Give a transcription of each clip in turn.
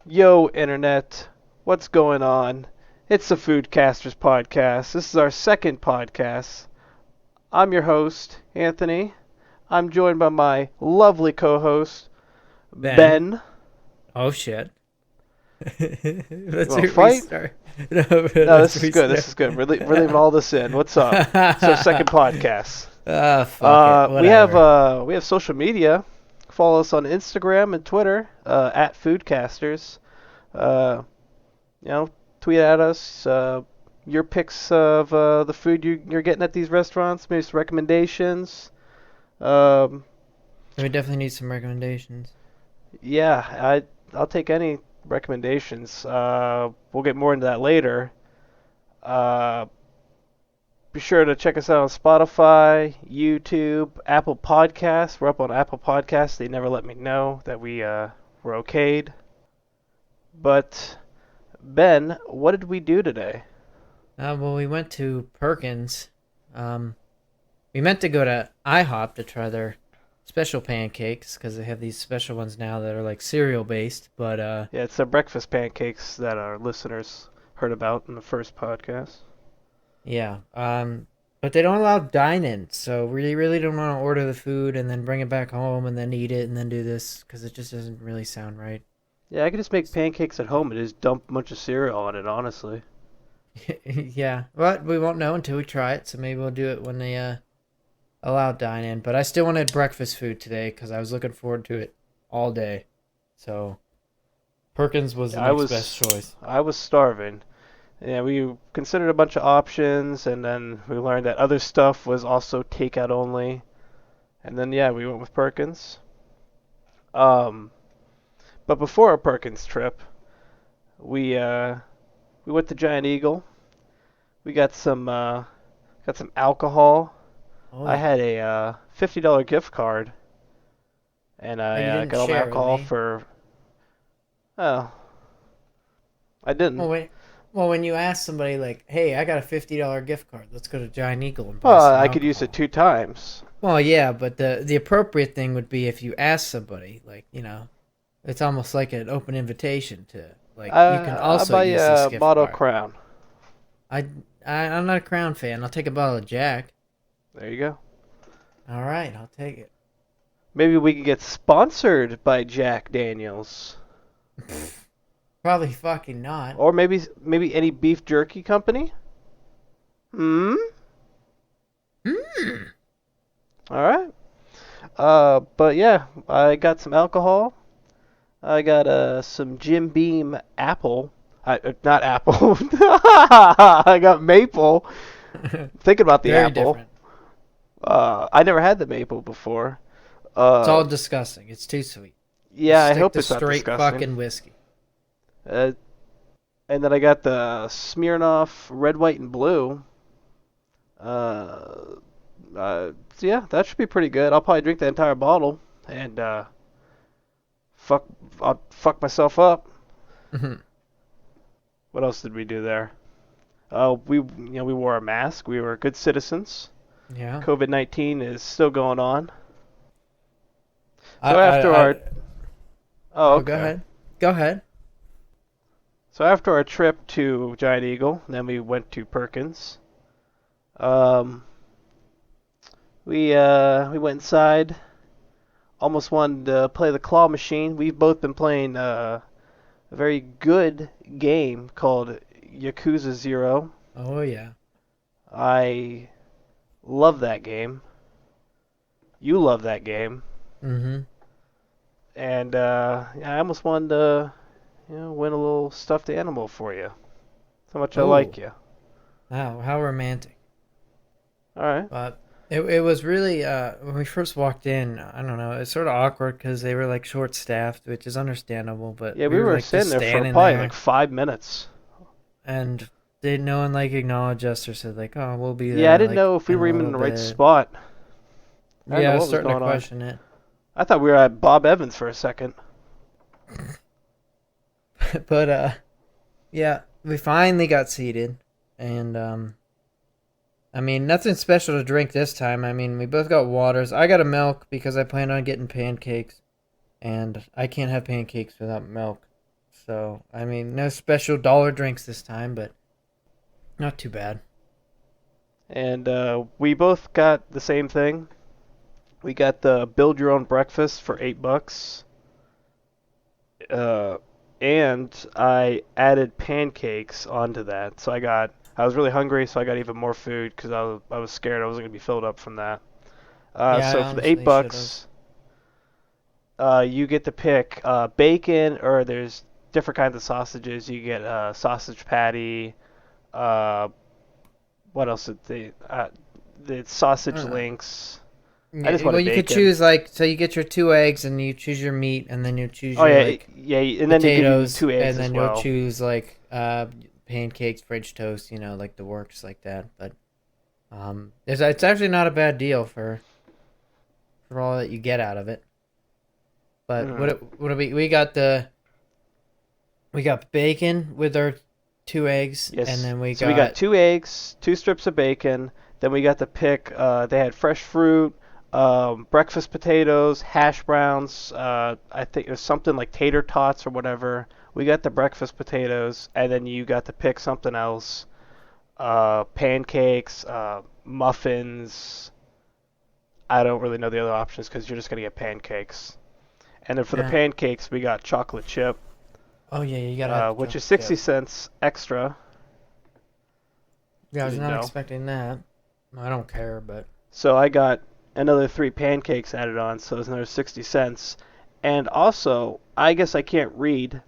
Yo, Internet, what's going on? It's the Foodcasters podcast. This is our second podcast. I'm your host, Anthony. I'm joined by my lovely co host, Ben. Ben. Oh shit. You Let's want to fight? restart. No, No, let's this is good. This restart. is good. We're leaving all this in. What's up? It's our second podcast. Ah, fuck it. We have Whatever. social media. Follow us on Instagram and Twitter at Foodcasters. Uh, you know, tweet at us your picks of the food you're getting at these restaurants, maybe some recommendations. Um, We definitely need some recommendations. yeah, I'll take any recommendations. We'll get more into that later. Uh, be sure to check us out on Spotify, YouTube, Apple Podcasts. We're up on Apple Podcasts. They never let me know that we're okayed. But Ben, what did we do today? Well, we went to Perkins. Um, we meant to go to IHOP to try their special pancakes because they have these special ones now that are like cereal based. But Yeah, it's the breakfast pancakes that our listeners heard about in the first podcast. yeah. But they don't allow dine-in, so we really don't want to order the food and then bring it back home and then eat it and then do this because it just doesn't really sound right. Yeah, I could just make pancakes at home and just dump a bunch of cereal on it, honestly. Yeah, but we won't know until we try it. So maybe we'll do it when they allow dine in. But I still wanted breakfast food today because I was looking forward to it all day. So Perkins was Yeah, the next best choice. I was starving. Yeah, we considered a bunch of options, and then we learned that other stuff was also takeout only. And then yeah, we went with Perkins. Um, but before our Perkins trip, we uh, we went to Giant Eagle. We got some alcohol. Oh I yeah, had a $50 gift card, and and you I didn't got all my share it with alcohol me. for. Oh, I didn't. Well, wait. Well, when you ask somebody like, "Hey, I got a $50 gift card. Let's go to Giant Eagle and buy Well, some I could use it alcohol." 2 times. Well, yeah, but the appropriate thing would be if you ask somebody, like, it's almost like an open invitation to, like, you can I also buy use this a gift bottle of card. Crown. I, I'm not a Crown fan. I'll take a bottle of Jack. There you go. All right, I'll take it. Maybe we could get sponsored by Jack Daniels, Probably fucking not. or maybe any beef jerky company. Hmm. Hmm. All right. But yeah, I got some alcohol. I got some Jim Beam apple. Not apple. I got maple. Thinking about the Very apple. different. I never had the maple before. It's Uh, all disgusting. It's too sweet. yeah, Just I stick hope to it's not straight disgusting. fucking whiskey. Uh, and then I got the Smirnoff red, white, and blue. Uh, so yeah, that should be pretty good. I'll probably drink the entire bottle and fuck, I'll fuck myself up. What else did we do there? We wore a mask. We were good citizens. Yeah. COVID-19 is still going on. I, So after I, I, our oh oh, go okay. ahead. Go ahead. So after our trip to Giant Eagle, then we went to Perkins. Um, we went inside. Almost wanted to play the claw machine. We've both been playing a very good game called Yakuza Zero. Oh, yeah. I love that game. You love that game, Mm-hmm. and I almost wanted to, win a little stuffed animal for you. How much I like Oh, you. wow. How romantic. All right. But it was really, when we first walked in, I don't know, it's sort of awkward because they were like short staffed, which is understandable, but Yeah, we we were were like sitting just there for standing probably like there 5 minutes. and no one like acknowledged us or said like, oh, we'll be Yeah, I there didn't like know if we in a were even in little the right bit. spot. I didn't Yeah, know I was what was starting to going on. question it. I thought we were at Bob Evans for a second. But yeah, we finally got seated and I mean, nothing special to drink this time. I mean, we both got waters. I got a milk because I planned on getting pancakes and I can't have pancakes without milk. So, I mean, no special dollar drinks this time, but not too bad. And we both got the same thing. We got the build your own breakfast for $8. Uh, and I added pancakes onto that. So I was really hungry, so I got even more food because I was scared I wasn't gonna be filled up from that. Yeah, I So for the eight honestly should have. bucks, you get to pick bacon, or there's different kinds of sausages. You get sausage patty. Uh, what else did the I sausage don't know. links. I just Yeah, well, wanted you could bacon. choose like so you get your 2 eggs and you choose your meat and then you choose Oh your yeah, like yeah, and then they give you potatoes two eggs and as then you'll well. choose like pancakes, French toast, like the works like that. But it's actually not a bad deal for all that you get out of it. But Mhm. what we got bacon with our 2 eggs and Yes. then we So we got got 2 eggs, 2 strips of bacon. Then we got to pick. They had fresh fruit, breakfast potatoes, hash browns. I think it was something like tater tots or whatever. We got the breakfast potatoes, and then you got to pick something else. Pancakes, muffins. I don't really know the other options because you're just gonna get pancakes. And then for the yeah. pancakes, we got chocolate chip, Oh yeah, you gotta have the which is chocolate 60 chip. cents extra. Yeah, I If you was didn't not know. expecting that. I don't care, but So I got another 3 pancakes added on, so it's another 60 cents. And also, I guess I can't read.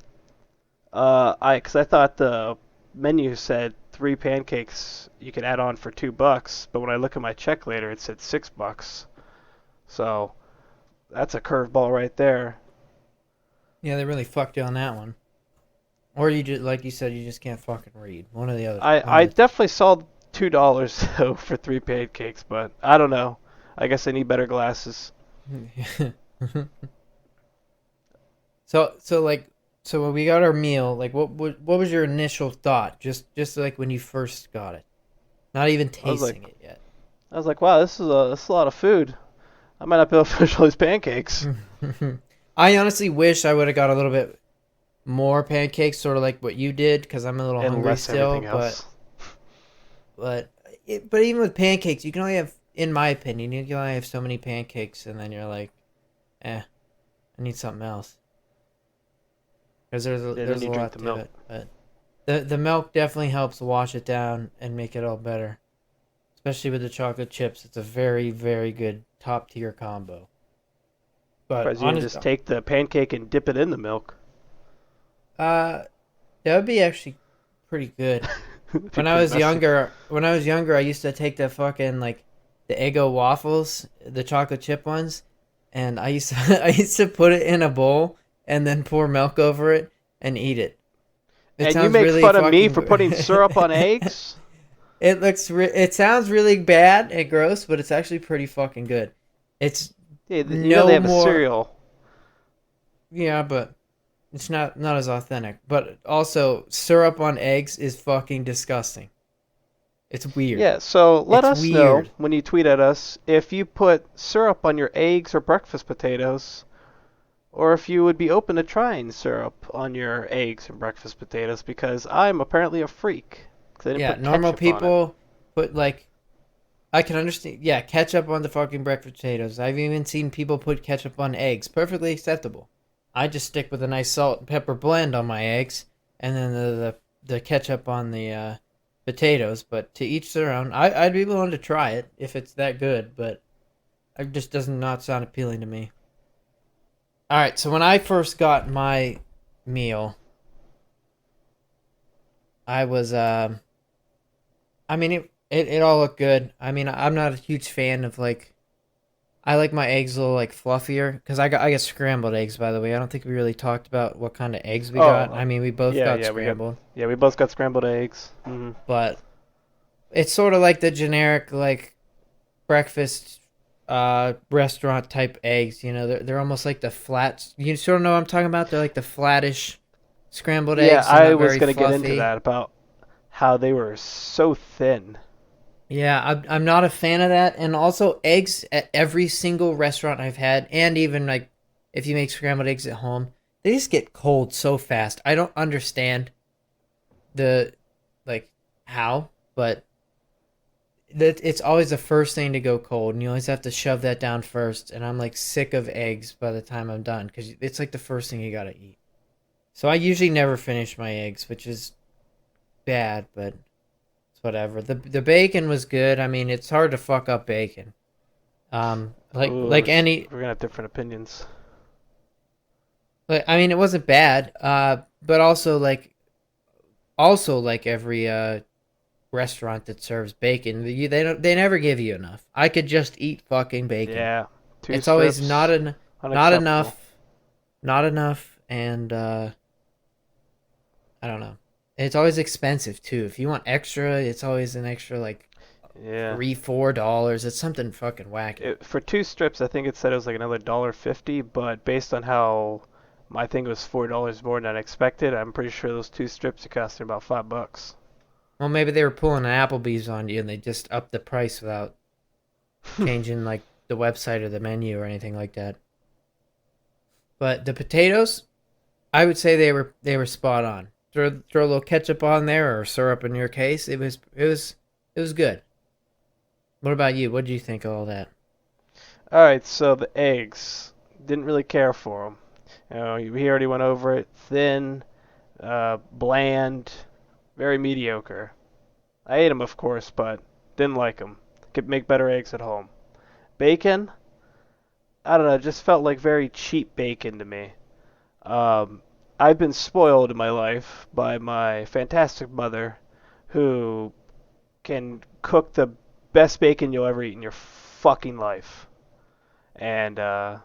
Because I thought the menu said 3 pancakes you could add on for $2, but when I look at my check later, it said $6. So that's a curveball right there. yeah, they really fucked you on that one. Or you just like you said, you just can't fucking read. One of the other, one of I the two. definitely saw $2 though for 3 pancakes, but I don't know. I guess I need better glasses. so like so when we got our meal, like what was your initial thought? Just like when you first got it, not even I was like, tasting it yet. wow, this is a lot of food. I might not be able to finish all these pancakes. I honestly wish I would have got a little bit more pancakes, sort of like what you did, because I'm a little And hungry less still. everything But else. but but even with pancakes, you can only have, in my opinion, you can only have so many pancakes, and then you're like, I need something else because And then there's you a drink lot the to milk. it. But the milk definitely helps wash it down and make it all better, especially with the chocolate chips. It's a very very good top tier combo. But Surprised you didn't honest, just take the pancake and dip it in the milk. uh, that would be actually pretty good. It'd be pretty messy. When I was younger, I used to take the fucking like the Eggo waffles, the chocolate chip ones, and I used to I used to put it in a bowl and then pour milk over it and eat it. It And you sounds make really fun of me fucking for putting good. syrup on eggs? It sounds really bad and gross, but it's actually pretty fucking good. It's Yeah, you know they no have a more, cereal. yeah, but it's not as authentic. But also syrup on eggs is fucking disgusting. It's weird. Yeah, so let It's us know weird. when you tweet at us if you put syrup on your eggs or breakfast potatoes, or if you would be open to trying syrup on your eggs and breakfast potatoes, because I'm apparently a freak. Because I didn't Yeah, put normal ketchup on it. people put like I can understand. Yeah, ketchup on the fucking breakfast potatoes. I've even seen people put ketchup on eggs. Perfectly acceptable. I just stick with a nice salt and pepper blend on my eggs, and then the ketchup on the potatoes. But to each their own. I'd be willing to try it if it's that good, but it just does not sound appealing to me. All right, so when I first got my meal, I was I mean it all looked good. I mean I'm not a huge fan of like I like my eggs a little like fluffier because I got scrambled eggs, by the way. I don't think we really talked about what kind of eggs we got. Oh, I mean we both yeah, got scrambled, we both got scrambled eggs. but it's sort of like the generic like breakfast restaurant type eggs. They're almost like the flats. You sort of know what I'm talking about. They're like the flattish scrambled Yeah, eggs. They're I not was very gonna get into fluffy. that about how they were so thin. Yeah, I'm not a fan of that. And also, eggs at every single restaurant I've had, and even like if you make scrambled eggs at home, they just get cold so fast. I don't understand the like how, but that it's always the first thing to go cold, and you always have to shove that down first. And I'm like sick of eggs by the time I'm done because it's like the first thing you gotta eat. So I usually never finish my eggs, which is bad, but it's whatever. The bacon was good. I mean, it's hard to fuck up bacon. Ooh, Like any, we're gonna have different opinions. like I mean, it wasn't bad. But also like every restaurant that serves bacon, they never give you enough. I could just eat fucking bacon. Yeah, two It's always strips, not unacceptable. enough, not enough, and I don't know. It's always expensive too. If you want extra, it's always an extra like Yeah. $3 $4. It's something fucking wacky. For two strips, I think it said it was like another $1.50, but based on how I think it was $4 more than I expected, I'm pretty sure those two strips are costing about $5. Well, maybe they were pulling an Applebee's on you and they just upped the price without changing like the website or the menu or anything like that. But the potatoes, I would say they were spot on. Throw a little ketchup on there or syrup in your case. It was good. What about you? What did you think of all that? All right, so the eggs, didn't really care for them. We already went over it. Thin, bland, very mediocre. I ate them, of course, but didn't like them. Could make better eggs at home. Bacon, I don't know, just felt like very cheap bacon to me. Um, I've been spoiled in my life by my fantastic mother, who can cook the best bacon you'll ever eat in your fucking life. And yeah,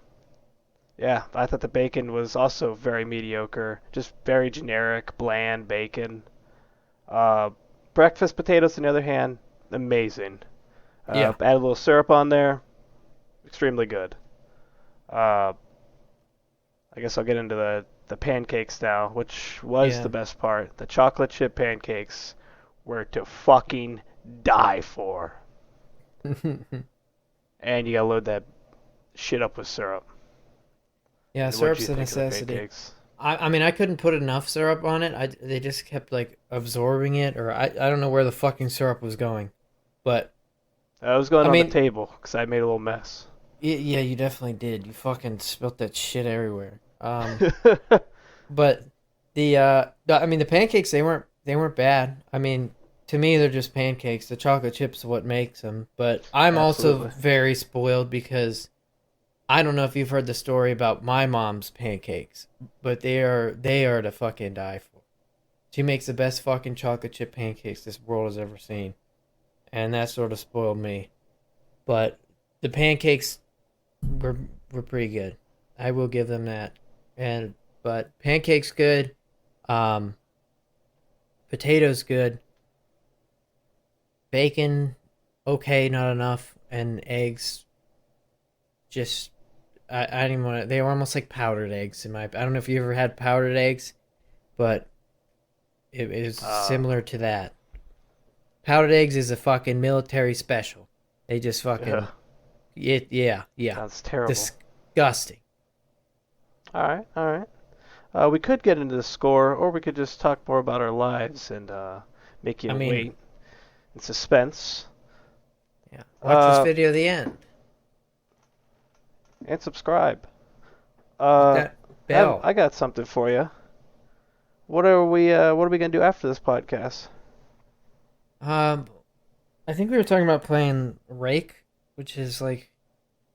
I thought the bacon was also very mediocre, just very generic, bland bacon. Uh, Breakfast potatoes, on the other hand, amazing. Yeah. Add a little syrup on there, extremely good. Uh, I guess I'll get into the pancakes now, which was the Yeah. best part. The chocolate chip pancakes were to fucking die for. And you gotta load that shit up with syrup. Yeah, And what do you syrup's a think of the necessity. pancakes? I mean, I couldn't put enough syrup on it. They just kept like absorbing it, or I don't know where the fucking syrup was going. But I was going I on the mean, table because I made a little mess. yeah, you definitely did. You fucking spilt that shit everywhere. But I mean, the pancakes they weren't bad. I mean, to me, they're just pancakes. The chocolate chips is what makes them. But I'm also Absolutely. very spoiled because I don't know if you've heard the story about my mom's pancakes, but they are to fucking die for. She makes the best fucking chocolate chip pancakes this world has ever seen, and that sort of spoiled me. But the pancakes were were pretty good. I will give them that. And but pancakes good, um, potatoes good, bacon okay, not enough, and eggs just I didn't want to. They were almost like powdered eggs in my. I don't know if you ever had powdered eggs, but it is uh, similar to that. Powdered eggs is a fucking military special. They just ugh, fucking it. Yeah, yeah, sounds terrible. disgusting. All right, all right. We could get into the score, or we could just talk more about our lives and make I you mean, wait in suspense. yeah. Watch this Uh, video to the end. and subscribe. Hit Uh, that bell. I got something for you. What are we gonna do after this podcast? Um, I think we were talking about playing Rake, which is like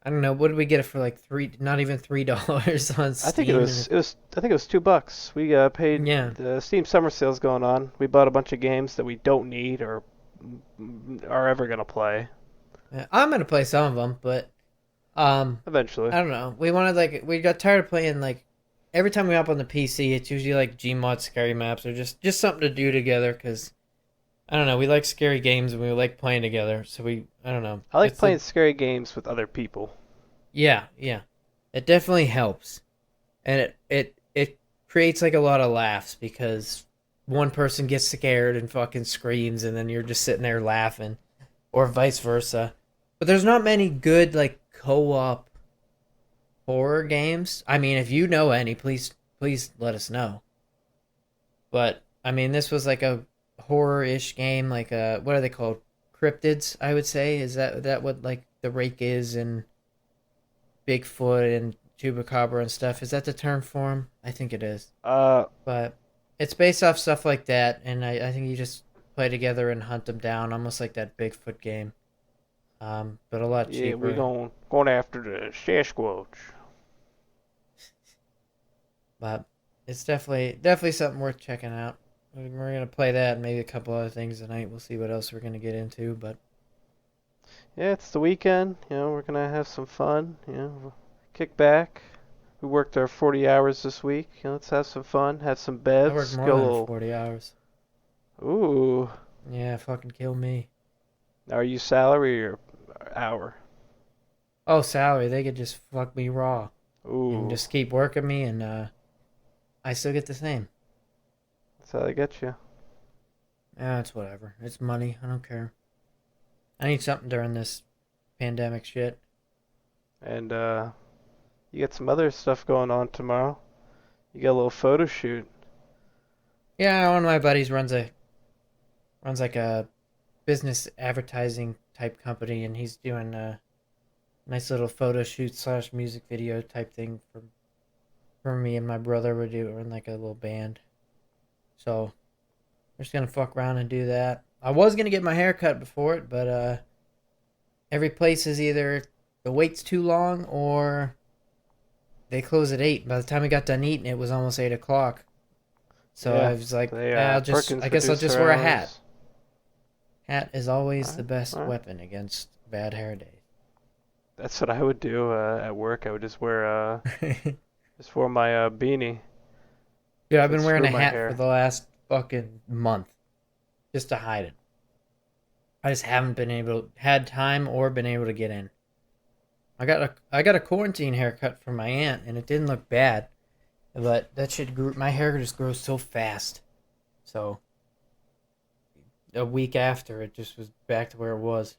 I don't know. What did we get it for? Like not even $3 on I think it Steam, was and it was I think it was $2. We paid yeah. the Steam summer sales going on. We bought a bunch of games that we don't need or are ever gonna play Yeah, I'm gonna play some of them, but eventually. I don't know. We got tired of playing like every time we hop on the PC, it's usually like Gmod scary maps or just something to do together. Cause I don't know, we like scary games and we like playing together. So I don't know. I like It's playing the scary games with other people. Yeah, yeah. It definitely helps, and it creates like a lot of laughs because one person gets scared and fucking screams, and then you're just sitting there laughing, or vice versa. But there's not many good like co-op horror games. I mean, if you know any, please please let us know. But I mean, this was like a horror-ish game, like what are they called? Cryptids, I would say. Is that what like the rake is and Bigfoot and Chupacabra and stuff? Is that the term for them? I think it is. Uh, But it's based off stuff like that, and I think you just play together and hunt them down, almost like that Bigfoot game. But a lot yeah, we cheaper. going after the Sasquatch. But it's definitely something worth checking out. We're gonna play that and maybe a couple other things tonight. We'll see what else we're gonna get into. But Yeah, it's the weekend. We're gonna have some fun. Kick back. We worked our 40 hours this week. Let's have some fun. Have some I work bevs. more Go a than little. 40 hours. Ooh. Yeah, fucking kill me. Are you salary or hour? Oh, salary. They could just fuck me raw and Ooh. just keep working me, and I still get the same. That's how they get you. Yeah, it's whatever. It's money. I don't care. I need something during this pandemic shit. And you got some other stuff going on tomorrow. You got a little photo shoot. Yeah, one of my buddies runs like a business advertising type company, and he's doing a nice little photo shoot slash music video type thing for me and my brother. We're in like a little band, so we're just gonna fuck around and do that. I was gonna get my hair cut before it, but every place is either the wait's too long or they close at 8. By the time we got done eating, it was almost 8 o'clock. So I Yeah. was like, They I Perkins guess I'll reduced just their wear a hat. hours. Hat is always the Alright, best alright. weapon against bad hair days. That's what I would do at work. I would just wear my beanie. Dude, I've So I'd been wearing screw a my hat for hair. the last fucking month just to hide it. I just haven't had time or been able to get in. I got a quarantine haircut from my aunt, and it didn't look bad, but that shit grew. My hair just grows so fast. So a week after, it just was back to where it was.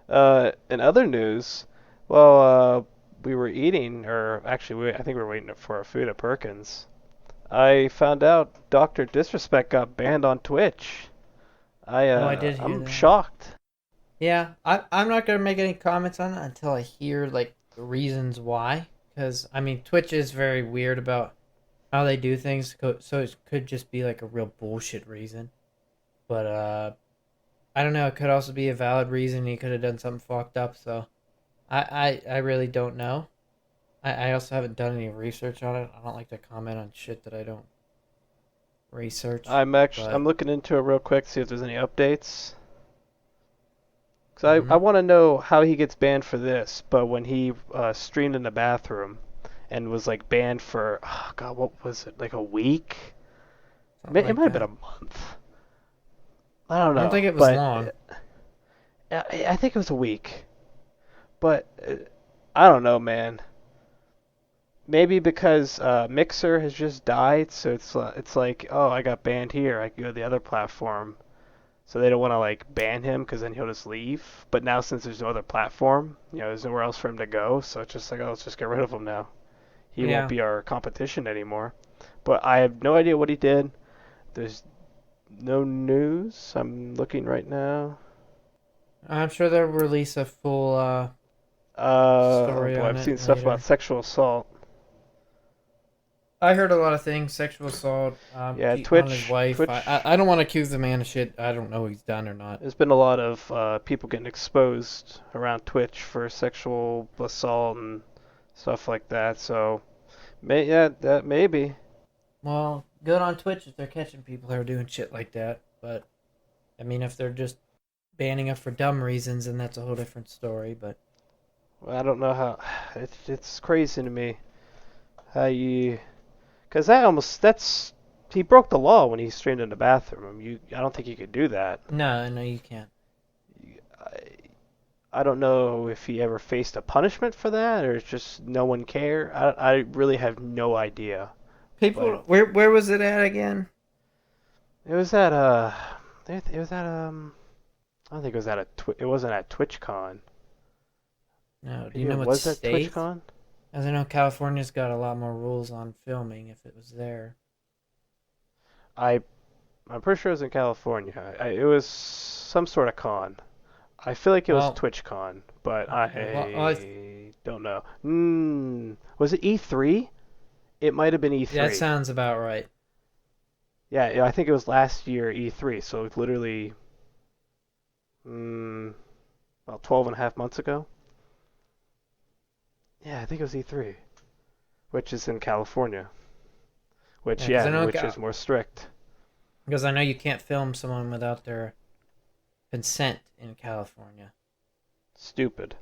In other news, well, we were eating, or actually, I think we were waiting for our food at Perkins. I found out Dr. Disrespect got banned on Twitch. Oh, I did hear I'm that. shocked. Yeah, I'm not gonna make any comments on it until I hear like the reasons why. Because I mean, Twitch is very weird about how they do things, so it could just be like a real bullshit reason. But I don't know. It could also be a valid reason. He could have done something fucked up. So I really don't know. I also haven't done any research on it. I don't like to comment on shit that I don't research. I'm But looking into it real quick, see if there's any updates. Cause I mhm. want to know how he gets banned for this, but when he streamed in the bathroom and was like banned for, oh God, what was it, like a week? Something It like might have been that. a month. I don't I don't know, think it was but long. I think it was a week. But I don't know, man. Maybe because Mixer has just died, so it's like, oh, I got banned here. I can go to the other platform. So they don't want to like ban him because then he'll just leave. But now since there's no other platform, there's nowhere else for him to go. So it's just like, oh, let's just get rid of him now. He won't Yeah, be our competition anymore. But I have no idea what he did. There's no news. I'm looking right now. I'm sure they'll release a full Oh story boy, on I've it seen stuff about later. sexual assault. I heard a lot of things, sexual assault, Yeah, cheating on his wife. Twitch. I don't want to accuse the man of shit. I don't know what he's done or not. There's been a lot of people getting exposed around Twitch for sexual assault and stuff like that. So, yeah, that maybe. Well, good on Twitch if they're catching people who are doing shit like that. But I mean, if they're just banning us for dumb reasons, then that's a whole different story. But I don't know how. It's crazy to me how you, because that's he broke the law when he streamed in the bathroom. I don't think you could do that. no, no, you can't. I don't know if he ever faced a punishment for that or it's just no one care. I really have no idea. But People, where was it at again? it was at it was at I don't think it was at it wasn't at TwitchCon. No, do you Maybe know it what was at state? TwitchCon. As I know, California's got a lot more rules on filming if it was there. I I'm pretty sure it was in California. It was some sort of con. I feel like it was Well, TwitchCon, but okay. I don't know. Was it E3? It might have been That E3. sounds about right. Yeah, I think it was last year E3. So literally, mm, about 12 and a half months ago. Yeah, I think it was E3, which is in California. Yeah, because I know Which is more strict. because I know you can't film someone without their consent in California. Stupid.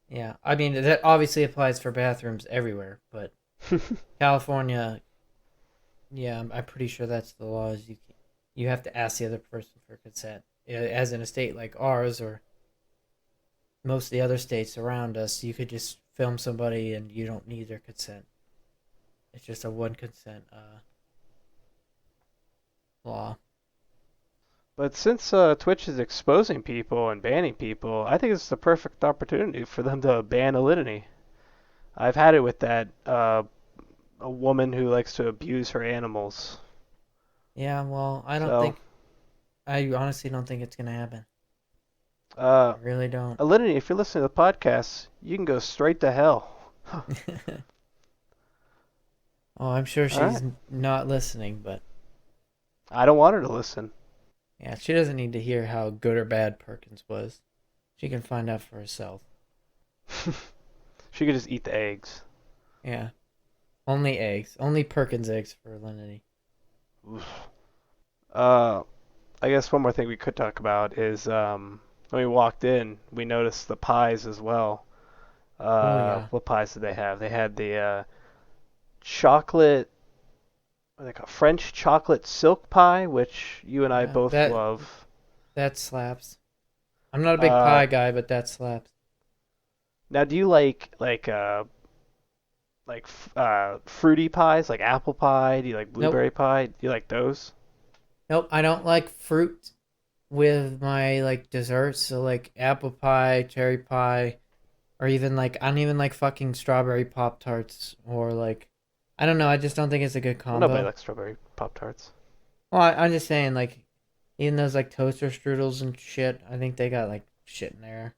Yeah, I mean that obviously applies for bathrooms everywhere, but California, yeah, I'm pretty sure that's the law. Is you have to ask the other person for consent. As in a state like ours or most of the other states around us, you could just film somebody and you don't need their consent. It's just a one consent law. But since Twitch is exposing people and banning people, I think it's the perfect opportunity for them to ban Alinity. I've had it with that a woman who likes to abuse her animals. Yeah, well, So, I honestly don't think it's gonna happen. uh, I really don't. Alinity, if you're listening to the podcast, you can go straight to hell. Oh, I'm sure All she's right. not listening, but I don't want her to listen. yeah, she doesn't need to hear how good or bad Perkins was. She can find out for herself. She could just eat the eggs. Yeah, only eggs, only Perkins eggs for Lenity. Oof. Uh, I guess one more thing we could talk about is when we walked in, we noticed the pies as well. Oh yeah, What pies did they have? They had the chocolate, like a French chocolate silk pie, which you and I yeah, both love. that slaps. I'm not a big Uh, pie guy, but that slaps. Now, do you fruity pies, like apple pie? Do you like Nope, blueberry pie? Do you like those? nope. I don't like fruit with my like desserts. So like apple pie, cherry pie, or even like I don't even like fucking strawberry pop tarts or like I don't know. I just don't think it's a good Well, nobody combo. likes strawberry pop tarts. Well, I'm just saying like even those like toaster strudels and shit. I think they got like shit in there.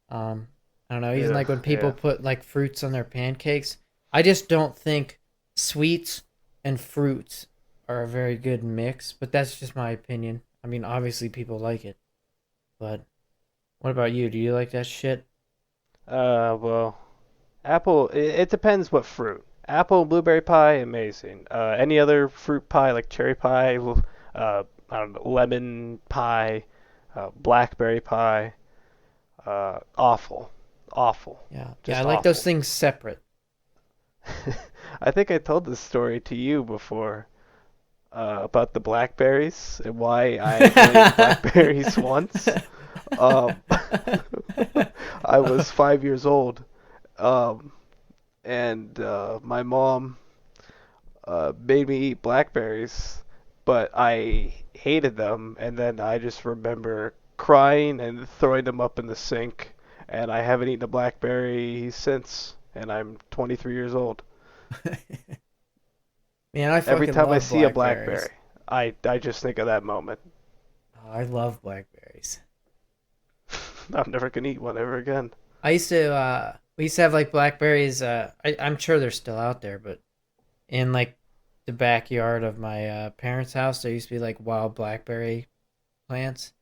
Um, I don't know. Even Yeah, like when people yeah. put like fruits on their pancakes, I just don't think sweets and fruits are a very good mix. But that's just my opinion. I mean, obviously people like it, but what about you? Do you like that shit? Well, apple. It depends what fruit. Apple and blueberry pie, amazing. Any other fruit pie like cherry pie, I don't know, lemon pie, blackberry pie, awful, awful, Yeah, yeah. I just like those awful. things separate. I think I told this story to you before about the blackberries and why I only ate blackberries once. Um, I was 5 years old, um, and my mom made me eat blackberries, but I hated them, and then I just remember crying and throwing them up in the sink, and I haven't eaten a blackberry since, and I'm 23 years old. Man, I Every fucking time I love see a blackberries. blackberry, I just think of that moment. Oh, I love blackberries. I'm never gonna eat one ever again. We used to have like blackberries. I'm sure they're still out there, but in like the backyard of my parents' house, there used to be like wild blackberry plants,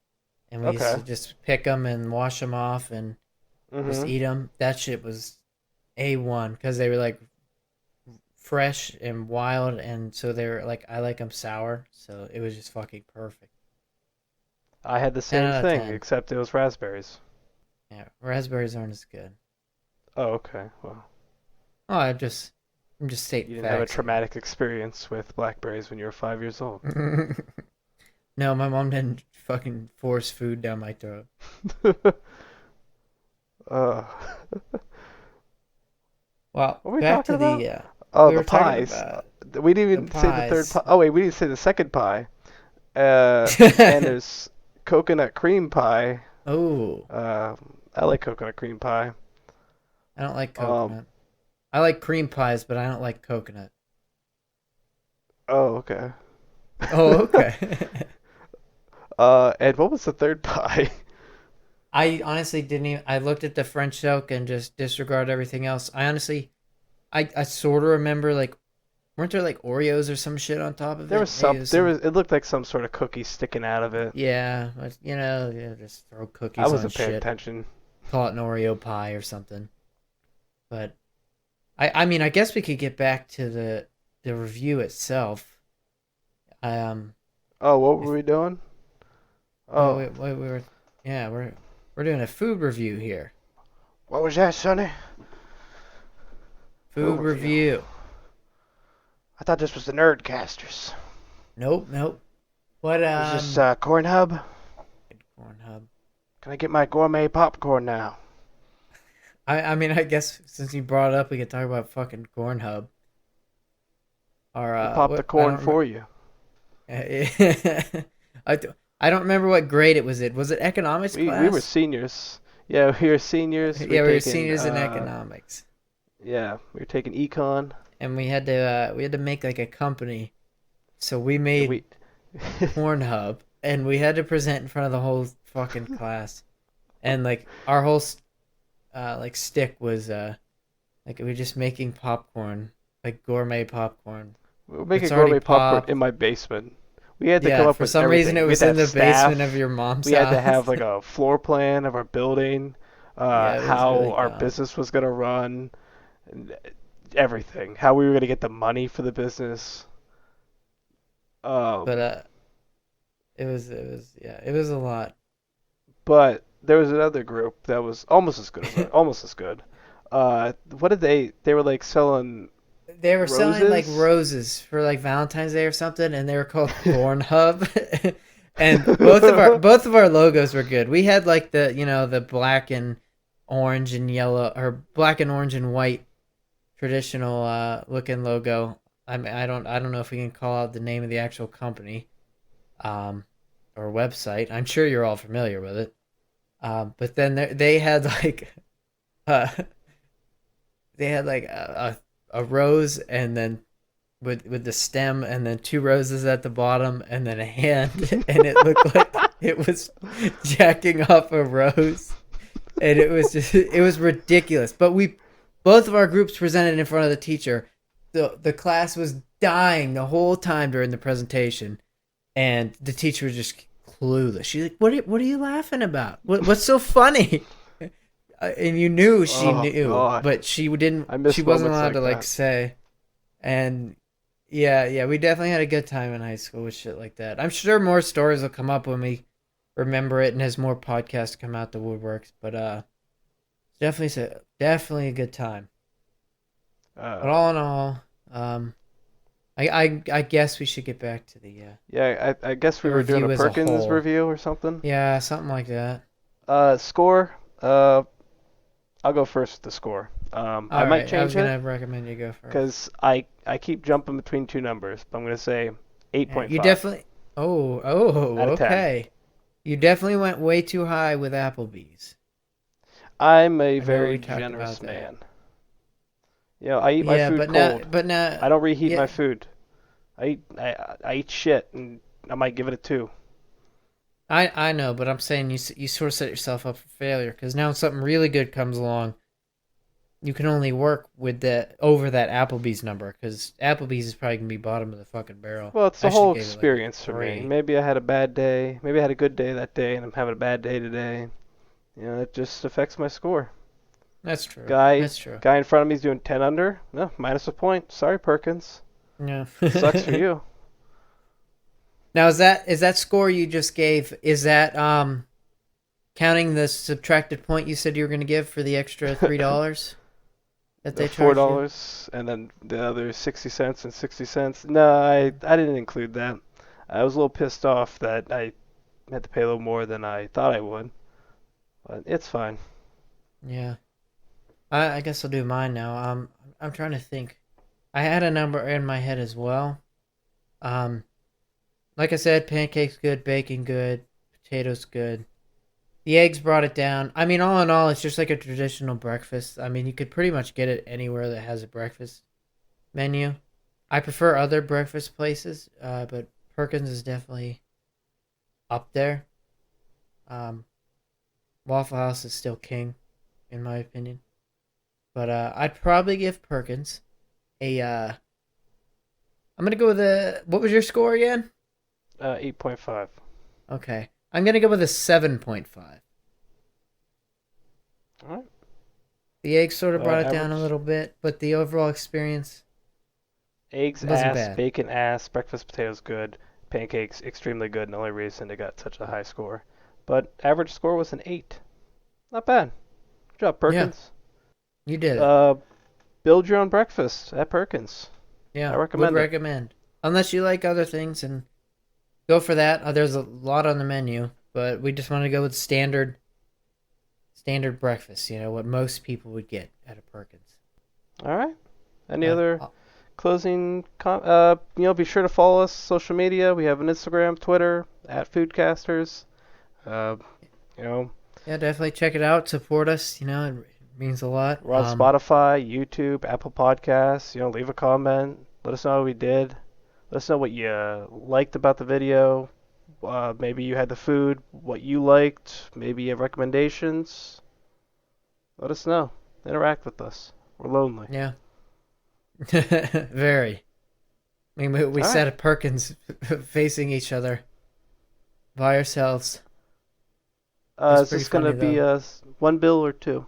and we used Okay. to just pick them and wash them off and just Mhm. eat them. That shit was A1 because they were like fresh and wild, and so they were like I like them sour, so it was just fucking perfect. I had the 10 same out of thing, 10. except it was raspberries. Yeah, raspberries aren't as good. Oh, okay. Well, Oh, I'm just stating you didn't have a facts here. traumatic experience with blackberries when you were 5 years old. No, my mom didn't fucking force food down my throat. uh, Well, what were we back talking to about? the Oh, we the were talking pies. about We didn't the even say the third pies. pie. Oh wait, we didn't say the second pie. And there's coconut cream pie. Oh, Uh, I like coconut cream pie. I don't like Um, coconut. I like cream pies, but I don't like coconut. Oh, okay. Oh, okay. And what was the third pie? I honestly didn't even. I looked at the French oak and just disregarded everything else. I honestly, I sort of remember like, weren't there like Oreos or some shit on top of There it? was Maybe some. it was There some. was. It looked like some sort of cookie sticking out of it. Yeah, but, yeah, just throw I cookies on wasn't paying shit. attention. Call it an Oreo pie or something. But I mean, I guess we could get back to the review itself. Um, Oh, what were if we doing? oh Oh, we were, yeah, we're doing a food review here. what was that, Sonny? Food Overview. review. I thought this was the Nerdcasters. Nope, nope. What Is this Corn Hub? corn hub? Can I get my gourmet popcorn now? I mean, I guess since you brought it up, we could talk about fucking corn hub. Or We'll pop the what? I corn don't. for you. I don't remember what grade it was. Was it economics We were class? seniors. Yeah, we were seniors. We Yeah, were we were taking seniors in economics, yeah, we were taking econ. and we had to make like a company. So we And made we Pornhub, and we had to present in front of the whole fucking class, and like our whole like stick was like we were just making popcorn, like gourmet popcorn. we were making It's already gourmet popcorn in popped. my basement. We had to come Yeah, up for with some reason everything. it We had was to in have the basement of staff. your mom's We had to have house. like a floor plan of our building, Yeah, it was how really our dumb. business was gonna run, and everything. How we were gonna get the money for the business. But Um, it was a lot. but there was another group that was almost as good as almost as good. What did they? They were like selling They were selling like roses. roses for like Valentine's Day or something, and they were called Pornhub. And both of our logos were good. We had like the black and orange and yellow, or black and orange and white traditional looking logo. I don't know if we can call out the name of the actual company um or website. I'm sure you're all familiar with it. But then they had like uh they had like a rose, and then with the stem, and then two roses at the bottom, and then a hand, and it looked like it was jacking off a rose, and it was ridiculous. But we both of our groups presented in front of the teacher. The class was dying the whole time during the presentation, and the teacher was just clueless. She's like, what are you laughing about? What's so funny?" And you knew she Oh knew, God, but she didn't. I She miss wasn't moments allowed to like like that. say. And yeah, we definitely had a good time in high school with shit like that. I'm sure more stories will come up when we remember it and as more podcasts come out the woodworks. But definitely a good time. But Uh, all in all, I guess we should get back to yeah, I guess we the were doing a review as a Perkins whole. review or something. Yeah, something like that. Score. I'll go first with the score. I All might right, I was change it gonna recommend you go first. because I keep jumping between two numbers, but I'm gonna say Yeah, you 8.5 definitely. Oh, out of 10. okay. You definitely went way too high with Applebee's. I'm a I know very we talked about generous that. man. You know, I eat my Yeah, food cold. but now, I don't reheat my yeah, food. I eat shit, and I might give it a 2. I know, but I'm saying you sort of set yourself up for failure because now something really good comes along, you can only work with that over that Applebee's number because Applebee's is probably gonna be bottom of the fucking barrel. Well, it's I the should whole give it like a experience for me. 3. Maybe I had a bad day. Maybe I had a good day that day, and I'm having a bad day today. You know, it just affects my score. That's true. Guy, That's true. guy in front of me is doing 10 under. No, minus a point. Sorry, Perkins. Yeah. Sucks for you. Now is that score you just gave? Is that counting the subtracted point you said you were gonna give for the extra $3 that The they four charged you? dollars and then the other 60 cents and 60 cents. No, I didn't include that. I was a little pissed off that I had to pay a little more than I thought I would, but it's fine. Yeah. I guess I'll do mine now. I'm trying to think. I had a number in my head as well. Um, like I said, pancakes good, bacon good, potatoes good. The eggs brought it down. I mean, all in all, it's just like a traditional breakfast. I mean, you could pretty much get it anywhere that has a breakfast menu. I prefer other breakfast places, but Perkins is definitely up there. Um, Waffle House is still king, in my opinion. But I'd probably give Perkins a. I'm gonna go with a. What was your score again? 8.5. Okay, I'm gonna go with a 7.5. All right. The eggs sort of brought it down a Average little bit, but the overall experience eggs wasn't ass, bad. bacon ass, breakfast potatoes good, pancakes extremely good, and the only reason they got such a high score. But average score was an 8. Not bad. Good job, Yeah, Perkins. you did it. Uh, build your own breakfast at Perkins. I Yeah, would recommend it. recommend. Unless you like other things, and go for that. There's a lot on the menu, but we just want to go with standard breakfast. You know what most people would get at a Perkins. All right. Any But other closing be sure to follow us social media. We have an Instagram, Twitter at Foodcasters. Uh, you know, yeah, definitely check it out. Support us. It means a lot. we're on Spotify, YouTube, Apple Podcasts. Leave a comment. Let us know how we did. Let us know what you liked about the video. Maybe you had the food, what you liked. Maybe you have recommendations. Let us know. Interact with us. We're lonely. Yeah, very. I mean, we All sat right. at Perkins facing each other by ourselves. It was Is pretty this gonna funny be though. one bill or two?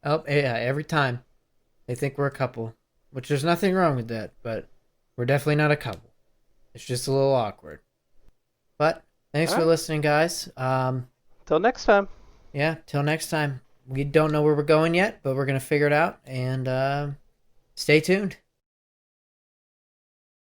Oh yeah, every time they think we're a couple, which there's nothing wrong with that, but we're definitely not a couple. It's just a little awkward. But thanks All for right. listening, guys. Till next time. Yeah, till next time. We don't know where we're going yet, but we're gonna figure it out and stay tuned.